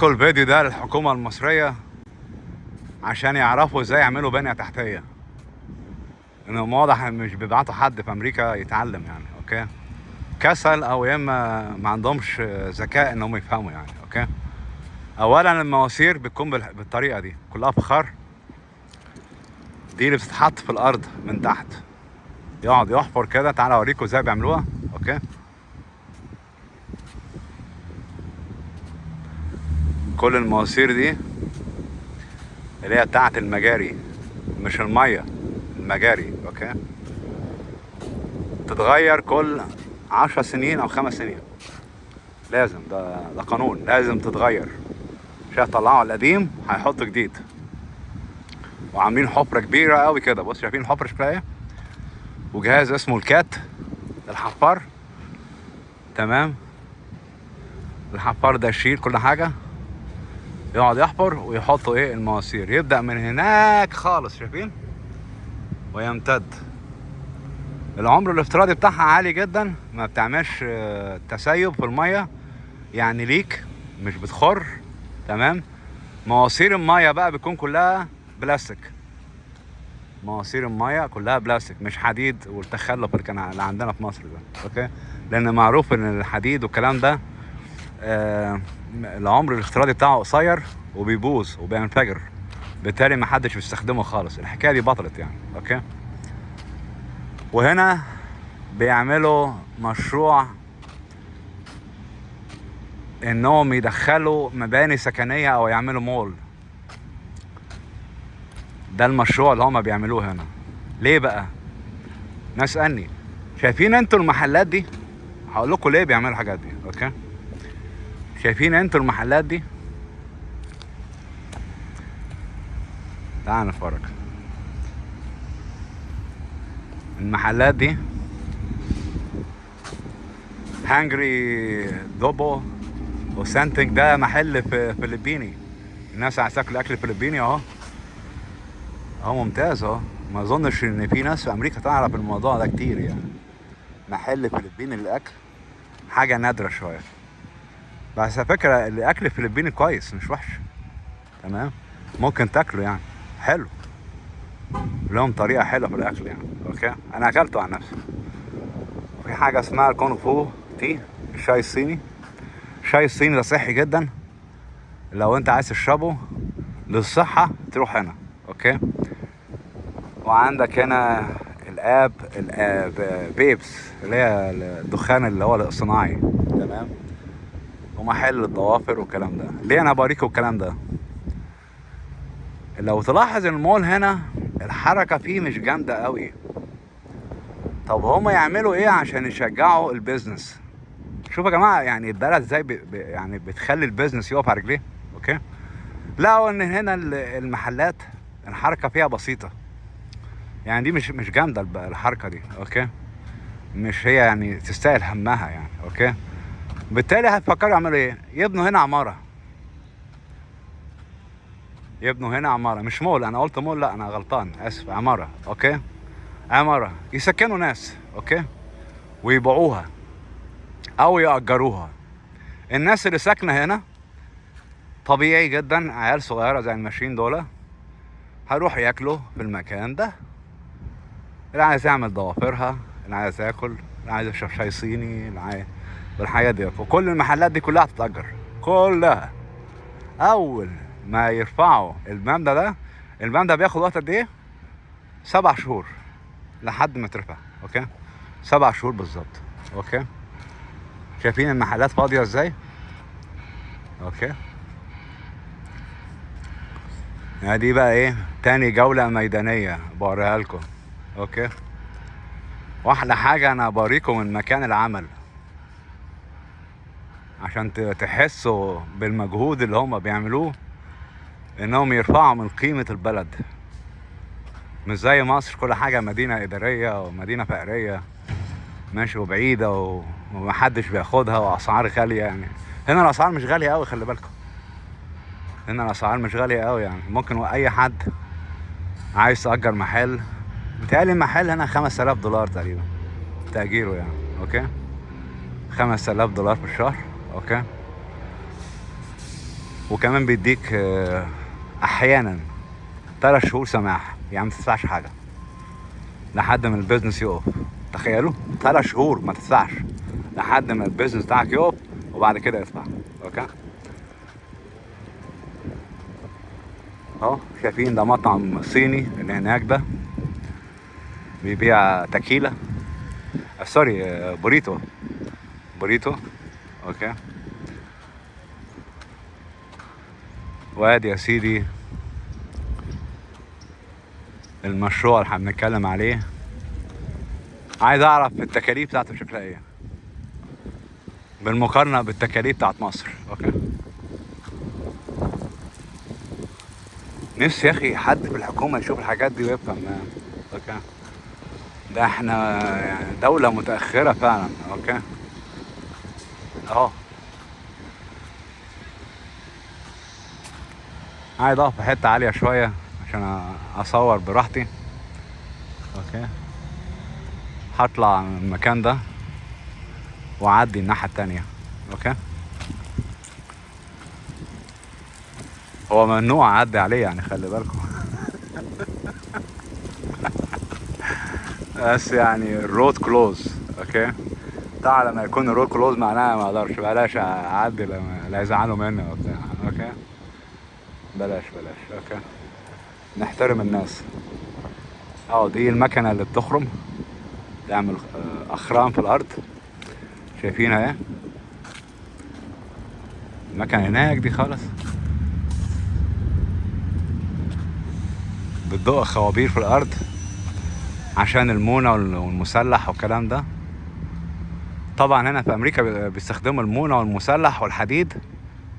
كل فيديو ده للحكومة المصرية عشان يعرفوا ازاي يعملوا بنية تحتية، انهم واضح مش بيبعتوا حد في امريكا يتعلم يعني. اوكي، كسل او يا اما ما عندهمش ذكاء انهم يفهموا يعني. اوكي، اولا المواسير بتكون بالطريقة دي كلها فخار، دي اللي بتتحط في الارض من تحت، يقعد يحفر كده. تعالى اوريكم ازاي بيعملوها. اوكي، كل المواسير دي اللي هي بتاعت المجاري، مش المية، المجاري. اوكي، تتغير كل 10 سنين او 5 سنين، لازم. ده قانون، لازم تتغير. عشان طلعوا القديم هيحطوا جديد، وعاملين حفرة كبيرة قوي كده. بص، شايفين الحفرة شكلها ايه؟ وجهاز اسمه الكات، الحفار. تمام، الحفار ده يشيل كل حاجة، يقعد يحفر ويحطوا ايه المواسير. يبدأ من هناك خالص، شايفين، ويمتد. العمر الافتراضي بتاعها عالي جدا، ما بتعملش تسيب في المية يعني، ليك مش بتخر. تمام، مواسير المية بقى بتكون كلها بلاستيك. مواسير المية كلها بلاستيك، مش حديد والتخلف اللي كان اللي عندنا في مصر ده. اوكي، لان معروف ان الحديد والكلام ده العمر الافتراضي بتاعه قصير وبيبوظ وبينفجر، بالتالي ما حدش بيستخدمه خالص. الحكايه دي بطلت يعني. اوكي، وهنا بيعملوا مشروع انهم يدخلوا مباني سكنيه او يعملوا مول. ده المشروع اللي هما بيعملوه هنا. ليه بقى؟ ناس اسالني، شايفين انتوا المحلات دي؟ هقول لكم ليه بيعملوا الحاجات دي. اوكي، شايفين انتوا المحلات دي؟ تعال نتفرج. المحلات دي هانجري دوبو وسانتنج، ده محل في فلبيني. الناس عايزة تاكل اكل فلبيني اهو. اهو ممتاز اهو. ما اظنش ان في ناس في امريكا تعرف الموضوع ده كتير يعني. محل فلبيني للاكل حاجة نادرة شوية، بس على فكرة الاكل الفلبيني كويس، مش وحش. تمام، ممكن تاكله يعني، حلو. لهم طريقة حلوة في الاكل يعني. اوكي، انا اكلته عن نفسي. في حاجة اسمها كونغ فو تي، الشاي الصيني. الشاي الصيني ده صحي جدا، لو انت عايز تشربه للصحة تروح هنا. اوكي، وعندك هنا الاب بيبس، اللي هي الدخان اللي هو الصناعي. تمام، ومحل الضوافر والكلام ده. ليه انا بوريكم الكلام ده؟ لو تلاحظ المول هنا الحركة فيه مش جامدة قوي. طب هما يعملوا ايه عشان يشجعوا البيزنس؟ شوفوا يا جماعة، يعني البلد ازاي يعني بتخلي البيزنس يقف على رجليه. اوكي، لقوا ان هنا المحلات الحركة فيها بسيطة يعني، دي مش جامدة الحركة دي. اوكي، مش هي يعني تستاهل همها يعني. اوكي، بالتالي هتفكروا يعملوا ايه؟ يبنوا هنا عمارة. يبنوا هنا عمارة، مش مول. انا قلت مول، لا انا غلطان، اسف. عمارة. اوكي، عمارة يسكنوا ناس. اوكي، ويبيعوها او يأجروها. الناس اللي ساكنة هنا طبيعي جدا، عيال صغيرة زي الماشيين دول هيروحوا ياكلوا في المكان ده. اللي عايز يعمل ضوافرها، اللي عايز ياكل، اللي عايز يشرب شاي صيني، اللي عايز بالحاجات دي. وكل المحلات دي كلها هتتأجر، كلها. اول ما يرفعوا المبنى ده، المبنى ده بياخد وقت قد ايه؟ 7 شهور لحد ما ترفع. اوكي، 7 شهور بالظبط. اوكي، شايفين المحلات فاضية ازاي؟ اوكي، يعني دي بقى ايه؟ تاني جولة ميدانية بوريها لكم. اوكي، واحلى حاجة انا بوريكم من مكان العمل عشان تحسوا بالمجهود اللي هم بيعملوه، انهم يرفعوا من قيمة البلد. مش زي مصر كل حاجة مدينة ادارية ومدينة فقرية ماشي وبعيدة ومحدش بياخدها، واسعار غالية يعني. هنا الاسعار مش غالية قوي، خلي بالكم. هنا الاسعار مش غالية قوي يعني. ممكن اي حد عايز تأجر محل، متهيألي المحل هنا $5000 تقريبا تأجيره يعني. اوكي، $5000 في الشهر. اوكي، وكمان بيديك احيانا 3 شهور سماح، يعني ما تدفعش حاجه لحد ما البيزنس يقف. تخيلوا 3 شهور ما تدفعش لحد ما البيزنس بتاعك يقف، وبعد كده ادفع. اوكي اهو شايفين ده مطعم صيني اللي هناك ده، بيبيع تكيلة سوري بوريتو. بوريتو اوكي. وادي يا سيدي المشروع اللي احنا بنتكلم عليه. عايز اعرف التكاليف بتاعته شكلها ايه بالمقارنة بالتكاليف بتاعت مصر. اوكي نفسي يا اخي حد في الحكومة يشوف الحاجات دي ويفهم. اوكي ده احنا يعني دولة متأخرة فعلا. اوكي اهو عايز اقف في حتة عالية شوية عشان اصور براحتي. اوكي هطلع من المكان ده واعدي الناحية التانية. اوكي هو ممنوع اعدي عليه يعني، خلي بالكم. بس يعني الرود كلوز. اوكي طبعا لما يكون الرود كلوز معناها ما اقدرش، بلاش اعدي لا يزعلوا مني وبتاع. اوكي بلاش. اوكي نحترم الناس. دي المكنة اللي بتخرم، تعمل اخرام في الارض. شايفينها ايه المكنة هناك دي خالص، بتدق خوابير في الارض عشان المونة والمسلح والكلام ده. طبعا هنا في امريكا بيستخدموا المونة والمسلح والحديد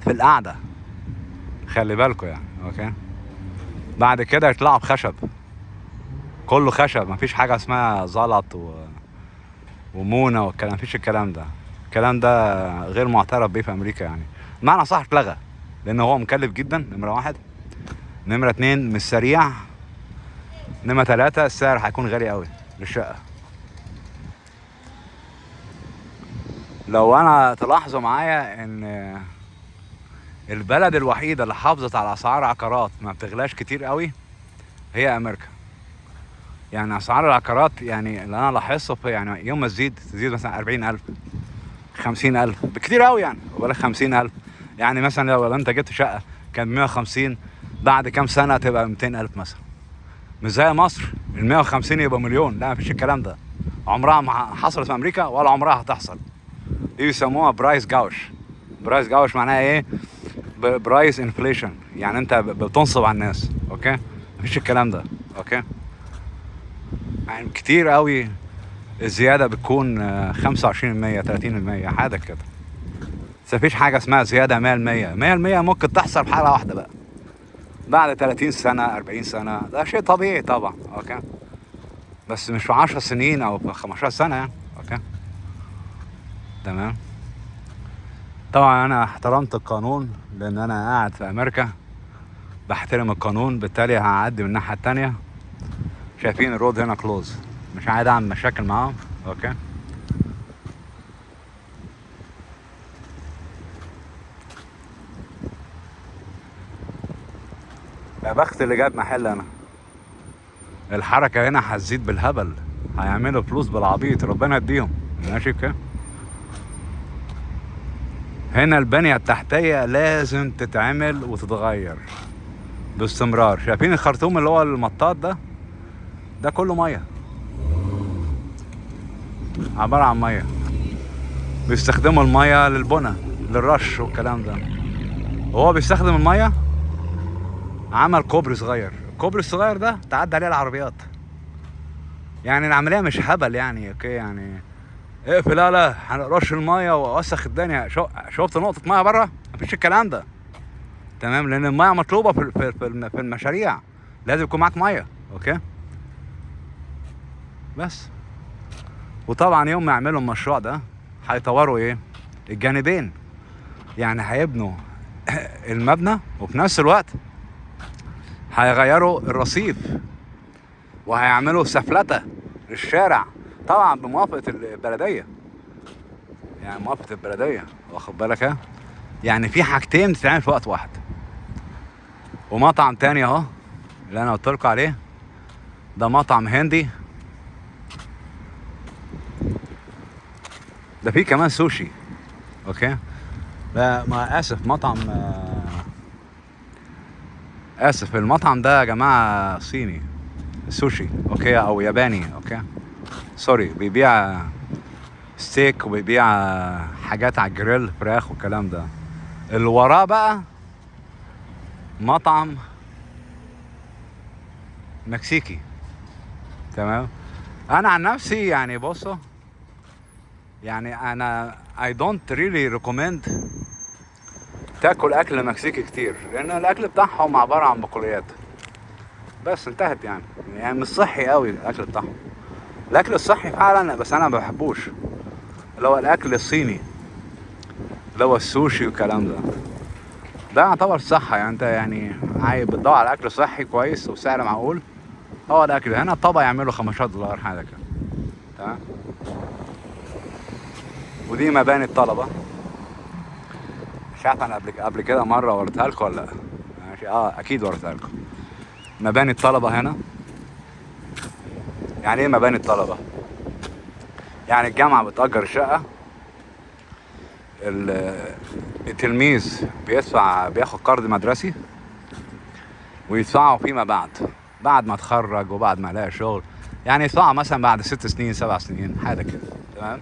في القعدة، خلي بالكوا يعني. اوكي بعد كده يطلعوا بخشب، كله خشب، مفيش حاجة اسمها زلط ومونة والكلام، مفيش الكلام ده. الكلام ده غير معترف بيه في امريكا يعني، معنى صح اتلغى لان هو مكلف جدا. نمرة 1. نمرة 2 مش سريع. نمرة 3 السعر هيكون غالي قوي للشقة. لو انا تلاحظوا معايا ان البلد الوحيدة اللي حافظت على اسعار عقارات ما بتغلاش كتير قوي هي امريكا. يعني اسعار العقارات يعني اللي انا لاحظته في يعني يوم ما تزيد مثلا 40,000 50,000 بكتير قوي يعني، وبالك 50,000. يعني مثلا لو انت جبت شقة كان 150، بعد كام سنة تبقى 200,000 مثلا. مش زي مصر ال 150 يبقى مليون، لا مفيش الكلام ده. عمرها ما حصلت في امريكا ولا عمرها هتحصل. دي بيسموها برايس جاوش. برايس جاوش معناها ايه؟ برايس انفليشن، يعني انت بتنصب على الناس. اوكي مفيش الكلام ده. اوكي يعني كتير قوي الزيادة بتكون 25% 30% حاجة كده. بس مفيش حاجة اسمها زيادة 100%. 100% ممكن تحصل في حالة واحدة بقى بعد 30 سنة 40 سنة، ده شيء طبيعي طبعا. اوكي بس مش في 10 سنين او في 15 سنة يعني. اوكي تمام. طبعا انا احترمت القانون لان انا قاعد في امريكا، بحترم القانون، بالتالي هعدي من الناحية التانية. شايفين الرود هنا كلوز، مش عايز اعمل مشاكل معاهم. اوكي يا بخت اللي جاب محل. انا الحركة هنا هتزيد بالهبل، هيعملوا فلوس بالعبيط، ربنا يديهم. ماشي كده. هنا البنية التحتية لازم تتعمل وتتغير باستمرار. شايفين الخرطوم اللي هو المطاط ده كله مية، عبارة عن مية. بيستخدموا المية للبنى للرش والكلام ده. وهو بيستخدم المية، عمل كوبري صغير. الكوبري الصغير ده تعدي عليه العربيات. يعني العملية مش هبل يعني. اوكي يعني اقفل، لا هنرش المية واوسخ الدنيا. شفت نقطة مية بره؟ مفيش الكلام ده. تمام لان المية مطلوبة في المشاريع، لازم يكون معاك مية. اوكي بس. وطبعا يوم ما يعملوا المشروع ده هيطوروا ايه؟ الجانبين، يعني هيبنوا المبنى وفي نفس الوقت هيغيروا الرصيف وهيعملوا سفلتة للشارع، طبعا بموافقة البلدية. يعني موافقة البلدية، واخد بالك؟ يعني في حاجتين بتتعمل في وقت واحد. ومطعم تاني اهو اللي انا قلتلكوا عليه، ده مطعم هندي. ده فيه كمان سوشي. اوكي، لا ما اسف، مطعم اسف، المطعم ده يا جماعة صيني، سوشي اوكي، او ياباني اوكي سوري. بيبيع ستيك وبيبيع حاجات على الجريل، فراخ والكلام ده. اللي وراه بقى مطعم مكسيكي. تمام. انا عن نفسي يعني بصوا، يعني انا I don't really recommend تاكل اكل مكسيكي كتير، لان الاكل بتاعهم عبارة عن بقوليات بس، انتهت يعني مش صحي قوي الاكل بتاعهم. الاكل الصحي فعلا بس انا ما بحبوش، اللي هو الاكل الصيني اللي هو السوشي والكلام ده يعتبر صحة. يعني انت يعني عايز بتدور على اكل صحي كويس وسعر معقول، هو الاكل هنا الطبق يعمله $15 حاجة كده. تمام. ودي مباني الطلبة، مش عارف انا قبل كده مرة وريتها لكم ولا لا. ماشي، اكيد وريتها لكم. مباني الطلبة هنا. يعني ايه مباني الطلبة؟ يعني الجامعة بتأجر شقة، التلميذ بياخد قرض مدرسي ويدفعه فيما بعد ما اتخرج وبعد ما يلاقي شغل. يعني يدفعه مثلا بعد 6 سنين 7 سنين حاجة كده. تمام.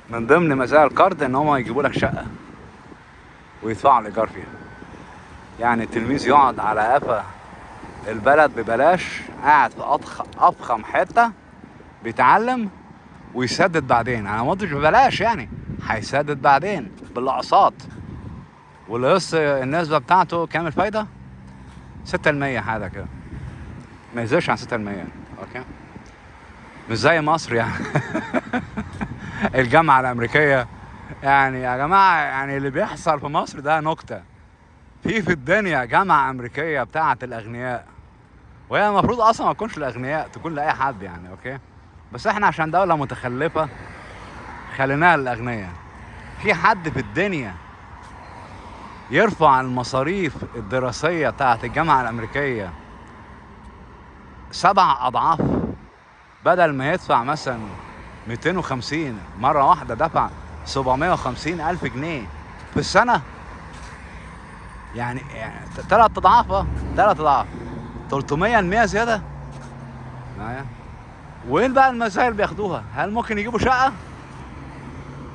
من ضمن مزايا القرض ان هم يجيبوا لك شقة ويدفعوا الايجار فيها. يعني التلميذ يقعد على قفا البلد ببلاش، قاعد في افخم حتة بيتعلم ويسدد بعدين. انا ما قلتش ببلاش، يعني هيسدد بعدين بالاقساط. والقسط النسبة بتاعته كام الفايدة؟ 6% حاجة كده، ما يزيدش عن 6%. اوكي، مش زي مصر يعني. الجامعة الأمريكية يعني يا جماعة، يعني اللي بيحصل في مصر ده نكتة. في الدنيا جامعة أمريكية بتاعة الأغنياء، وهي المفروض أصلا ما تكونش للأغنياء، تكون لأي حد يعني. أوكي، بس إحنا عشان دولة متخلفة خليناها للأغنياء. في حد في الدنيا يرفع المصاريف الدراسية بتاعة الجامعة الأمريكية 7 أضعاف؟ بدل ما يدفع مثلا 250 مرة واحدة، دفع 750,000 جنيه في السنة. يعني 3 أضعاف 3 أضعاف، 300% زيادة معايا. وين بقى المزايا اللي بياخدوها؟ هل ممكن يجيبوا شقة؟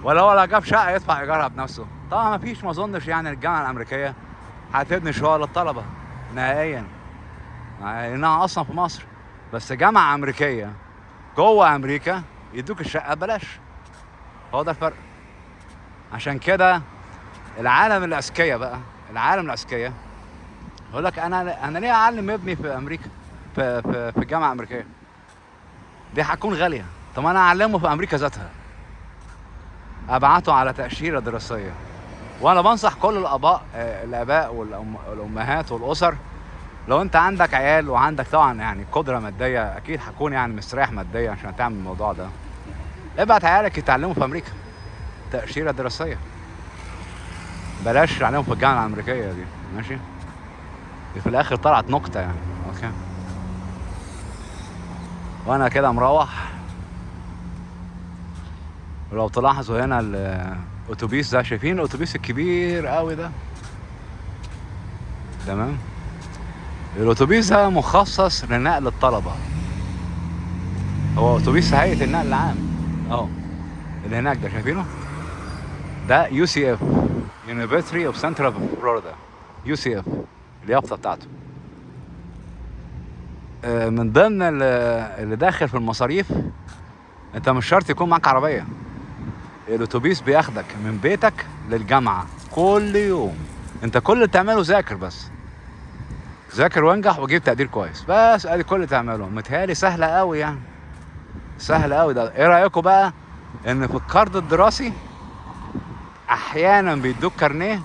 ولا هو لو جاب شقة يدفع إيجارها بنفسه؟ طبعا مفيش، ما أظنش يعني الجامعة الأمريكية هتبني شقق للطلبة نهائيا، لأنها أصلا في مصر. بس جامعة أمريكية جوه أمريكا يدوك الشقة ببلاش. هو ده الفرق. عشان كده العالم الأذكياء بقى، العالم الأذكياء يقول لك أنا ليه أعلم ابني في أمريكا في الجامعة الأمريكية؟ دي هتكون غالية. طب أنا أعلمه في أمريكا ذاتها، أبعته على تأشيرة دراسية. وأنا بنصح كل الآباء والأمهات والأسر، لو أنت عندك عيال وعندك طبعا يعني قدرة مادية، أكيد هتكون يعني مستريح ماديا عشان تعمل الموضوع ده، ابعت عيالك يتعلموا في أمريكا تأشيرة دراسية، بلاش تعلموا في الجامعة الأمريكية دي. ماشي، دي في الآخر طلعت نكتة يعني. أوكي، وأنا كده مروح. ولو تلاحظوا هنا الأتوبيس ده، شايفين الأتوبيس الكبير قوي ده؟ تمام. الأتوبيس ده مخصص لنقل الطلبة، هو أتوبيس هيئة النقل العام أهو اللي هناك ده، شايفينه؟ ده UCF University of Central Florida، UCF اليافطة بتاعته. من ضمن اللي داخل في المصاريف، انت مش شرط يكون معاك عربية. الأتوبيس بياخدك من بيتك للجامعة كل يوم. انت كل اللي تعمله ذاكر بس، ذاكر وانجح وجيب تقدير كويس، بس ادي كل اللي تعمله. متهيألي سهلة قوي يعني، سهلة قوي. ده ايه رأيكم بقى ان في القرض الدراسي احيانا بيدوك كارنيه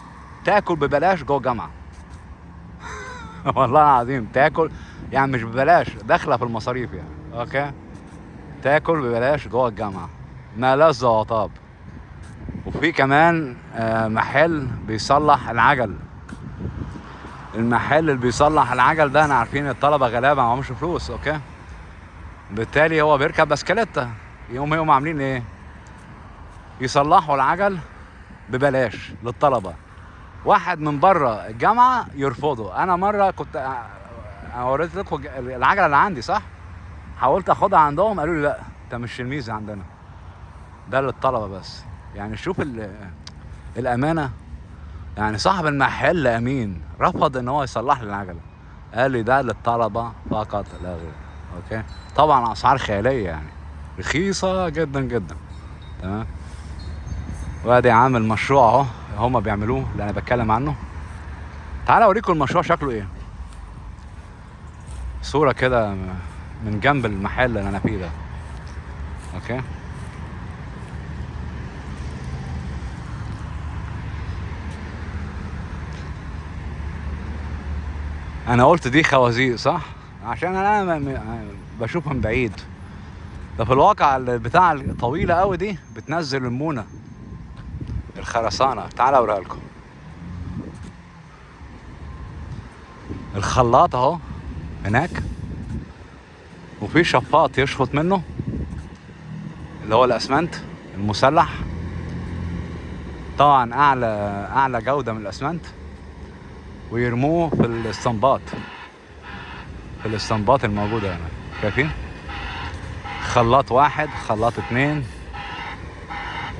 تاكل ببلاش جوه الجامعة؟ والله العظيم تاكل يعني مش ببلاش، داخلة في المصاريف يعني. اوكي، تاكل ببلاش جوه الجامعة، ما لذ وطاب. وفي كمان محل بيصلح العجل. المحل اللي بيصلح العجل ده، انا عارفين الطلبه غلابه ما معهمش فلوس، اوكي. بالتالي هو بيركب بسكليته، يقوم عاملين ايه؟ يصلحوا العجل ببلاش للطلبه. واحد من بره الجامعه يرفضه. انا مره كنت وريت لكم العجله اللي عندي، صح؟ حاولت اخدها عندهم، قالوا لي لا انت مش الميزه عندنا، ده للطلبه بس. يعني شوف الامانه. يعني صاحب المحل امين، رفض ان هو يصلح لي العجله، قال لي ده للطلبه فقط لا غير. اوكي. طبعا اسعار خياليه، يعني رخيصه جدا جدا. تمام. وادي عامل مشروع اهو هما بيعملوه اللي انا بتكلم عنه. تعال اوريكم المشروع شكله ايه، صوره كده من جنب المحل اللي انا فيه ده. اوكي. انا قلت دي خوازيق، صح؟ عشان انا بشوفها من بعيد. ده في الواقع البتاع الطويله قوي دي بتنزل المونه، الخرسانه. تعال اوريها لكم. الخلاط اهو هناك، وفي شفاط يشفط منه اللي هو الاسمنت المسلح. طبعا اعلى جوده من الاسمنت، ويرموه في الاسطمبات الموجوده هنا. شايفين؟ خلاط واحد، خلاط اتنين.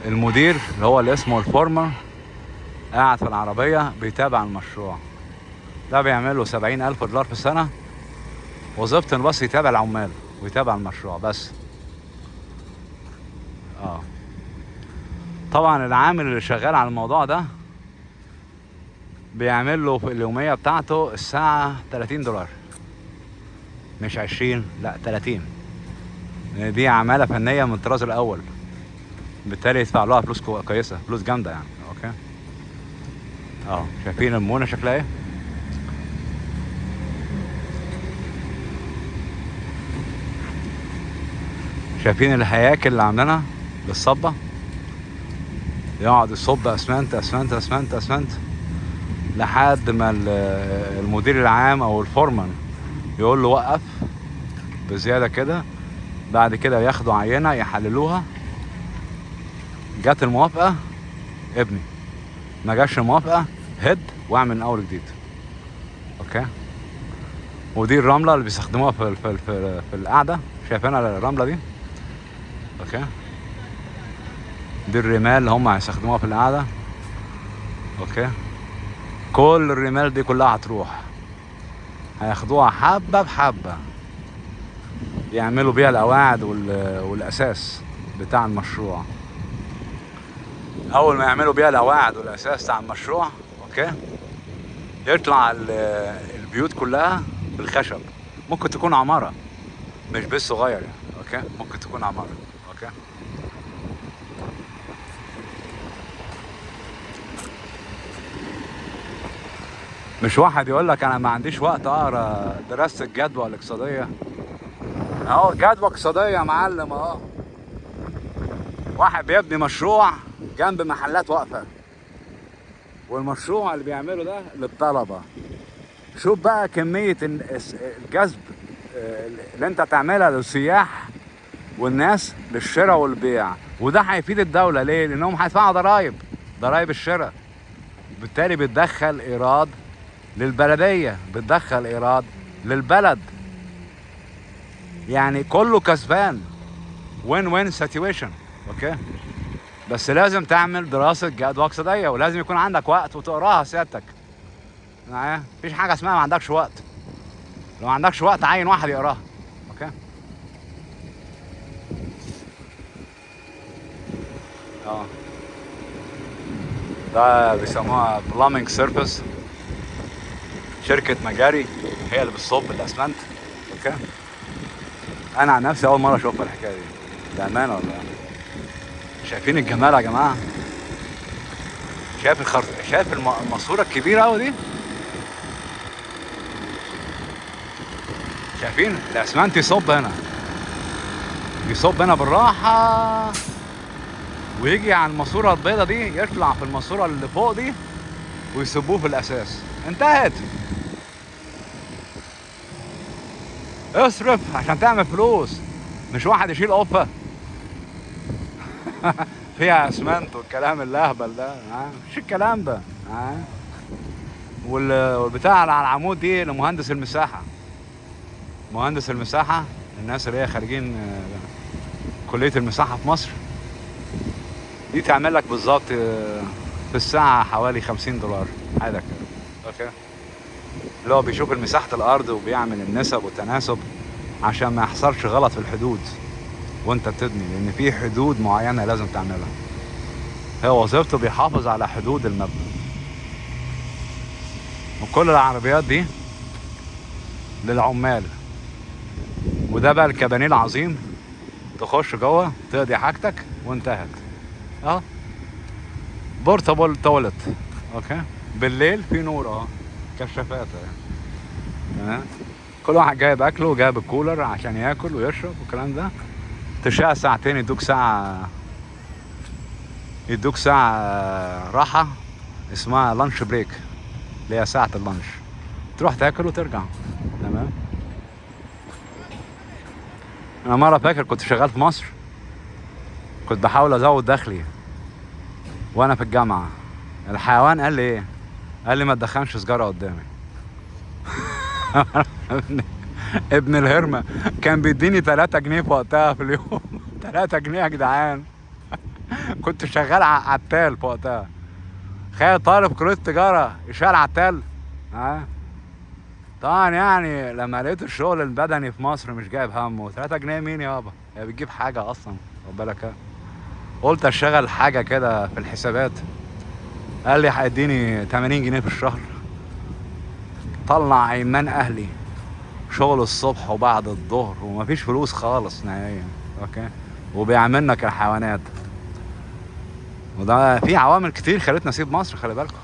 المدير اللي هو اللي اسمه الفورمر قاعد في العربيه بيتابع المشروع ده. بيعمل له $70,000 في السنه. وظيفته بس يتابع العمال ويتابع المشروع بس. طبعا العامل اللي شغال على الموضوع ده بيعمل له في اليوميه بتاعته الساعه $30، مش 20، لا 30. لان دي عماله فنيه من الطراز الاول، بالتالي يدفع لها فلوس كويسه، فلوس جامده يعني. اوكي. شايفين المونه شكلها ايه؟ شايفين الهياكل اللي عاملينها للصبه؟ يقعد يصب اسمنت اسمنت اسمنت اسمنت لحد ما المدير العام او الفورمان يقول له وقف بزياده كده. بعد كده ياخدوا عينه يحللوها، جات الموافقه ابني، ما جاش الموافقه هد واعمل من اول جديد. اوكي. ودي الرمله اللي بيستخدموها في القعده. شايفينها الرمله دي؟ اوكي. دي الرمال اللي هم هيستخدموها في القعده. اوكي. كل الرمال دي كلها هتروح، هياخدوها حبه بحبه يعملوا بيها القواعد والاساس بتاع المشروع. اول ما يعملوا بيها القواعد والاساس بتاع المشروع، اوكي، يطلع البيوت كلها بالخشب. ممكن تكون عماره، مش بس صغير يعني. اوكي. ممكن تكون عماره. اوكي. مش واحد يقول لك انا ما عنديش وقت اقرا دراسه الجدوى الاقتصاديه. اهو جدوى اقتصاديه يا معلم اهو. واحد بيبني مشروع جنب محلات واقفه، والمشروع اللي بيعمله ده للطلبه. شوف بقى كميه الجذب اللي انت تعملها للسياح والناس للشراء والبيع. وده هيفيد الدوله ليه؟ لانهم هيدفعوا ضرايب الشراء. بالتالي بتدخل ايراد للبلديه، بتدخل ايراد للبلد. يعني كله كسبان، وين وين سيتويشن. اوكي. بس لازم تعمل دراسه جدوى اقتصاديه، ولازم يكون عندك وقت وتقراها سيادتك. مفيش حاجه اسمها ما عندكش وقت. لو ما عندكش وقت عين واحد يقراها. اوكي. ده بيسموها بلامينج سيرفيس، شركه مجاري هي اللي بتصب الاسمنت. اوكي. انا عن نفسي اول مره اشوف الحكايه دي، بامانه والله. شايفين الجمال يا جماعه؟ شايف الماسوره الكبيره قوي دي؟ شايفين الاسمنت يصب هنا بالراحه، ويجي على الماسوره البيضه دي، يطلع في الماسوره اللي فوق دي ويصبوه في الاساس. انتهت. اصرف عشان تعمل فلوس، مش واحد يشيل قفة فيها اسمنت والكلام اللهبل ده. مش الكلام ده. والبتاع اللي على العمود دي لمهندس المساحة. مهندس المساحة، الناس اللي هي خارجين كلية المساحة في مصر، دي تعمل لك بالظبط في الساعة حوالي $50 حاجة كده. اوكي، اللي هو بيشوف مساحة الأرض وبيعمل النسب والتناسب عشان ما يحصلش غلط في الحدود وانت بتبني، لأن في حدود معينة لازم تعملها. هي وظيفته بيحافظ على حدود المبنى. وكل العربيات دي للعمال. وده بقى الكبانيه العظيم، تخش جوه تقضي حاجتك وانتهت. بورتابل تواليت. اوكي، بالليل في نور كشافات تمام. كل واحد جايب اكله وجايب الكولر عشان ياكل ويشرب والكلام ده. تشتغل ساعتين، يدوك ساعة راحة اسمها لانش بريك، اللي هي ساعة اللانش، تروح تاكل وترجع. تمام. انا مرة فاكر كنت شغال في مصر، كنت بحاول ازود دخلي وانا في الجامعة. الحيوان قال لي ايه؟ قال لي ما تدخنش سجارة قدامي. ابن الهرمة كان بيديني 3 جنيه في وقتها في اليوم. 3 جنيه يا جدعان. كنت شغال عتال في وقتها. تخيل طالب كلية تجارة يشتغل عتال. طبعا يعني لما لقيت الشغل البدني في مصر مش جايب همه، 3 جنيه مين يابا؟ هي بتجيب حاجة اصلا، خد بالك. قلت اشتغل حاجة كده في الحسابات. قال لي هيديني 80 جنيه في الشهر. طلع ايمان اهلي، شغل الصبح وبعد الظهر ومفيش فلوس خالص نهائيا. اوكي، وبيعاملنا كالحيوانات. وده في عوامل كتير خلتنا نسيب مصر، خلي بالكم.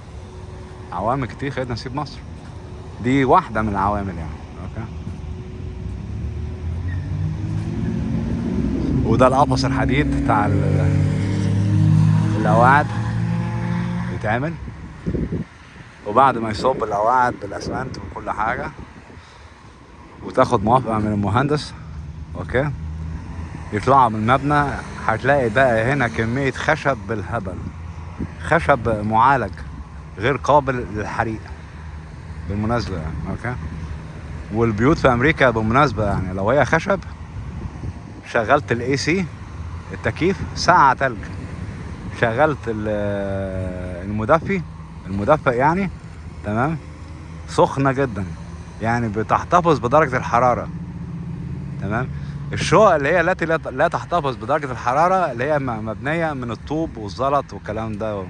عوامل كتير خلتنا نسيب مصر، دي واحدة من العوامل يعني. اوكي، وده القفص الحديد بتاع القواعد بيتعمل. وبعد ما يصب القواعد بالاسمنت وكل حاجة وتاخد موافقة من المهندس، اوكي، يطلعوا من المبنى، هتلاقي بقى هنا كمية خشب بالهبل. خشب معالج غير قابل للحريق بالمناسبة يعني. اوكي، والبيوت في امريكا بالمناسبة يعني لو هي خشب، شغلت الاي سي التكييف ساعة تلج، شغلت المدفئ يعني، تمام، سخنة جدا يعني بتحتفظ بدرجة الحرارة. تمام. الشقق اللي هي التي لا تحتفظ بدرجة الحرارة، اللي هي مبنية من الطوب والزلط والكلام ده،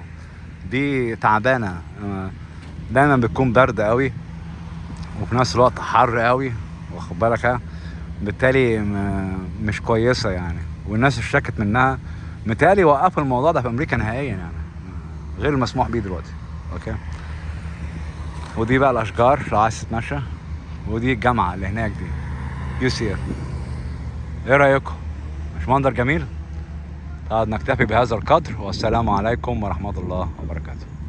دي تعبانة، دايما بتكون برد قوي وفي نفس الوقت حر قوي، واخد بالك. بالتالي مش كويسة يعني، والناس اشتكت منها. متهيألي وقفوا الموضوع ده في امريكا نهائيا يعني، غير المسموح بيه دلوقتي. اوكي، ودي بقى الاشجار لو عايز تتمشى، ودي الجامعة اللي هناك دي UCF. ايه رأيكم؟ مش منظر جميل؟ طب نكتفي بهذا القدر، والسلام عليكم ورحمة الله وبركاته.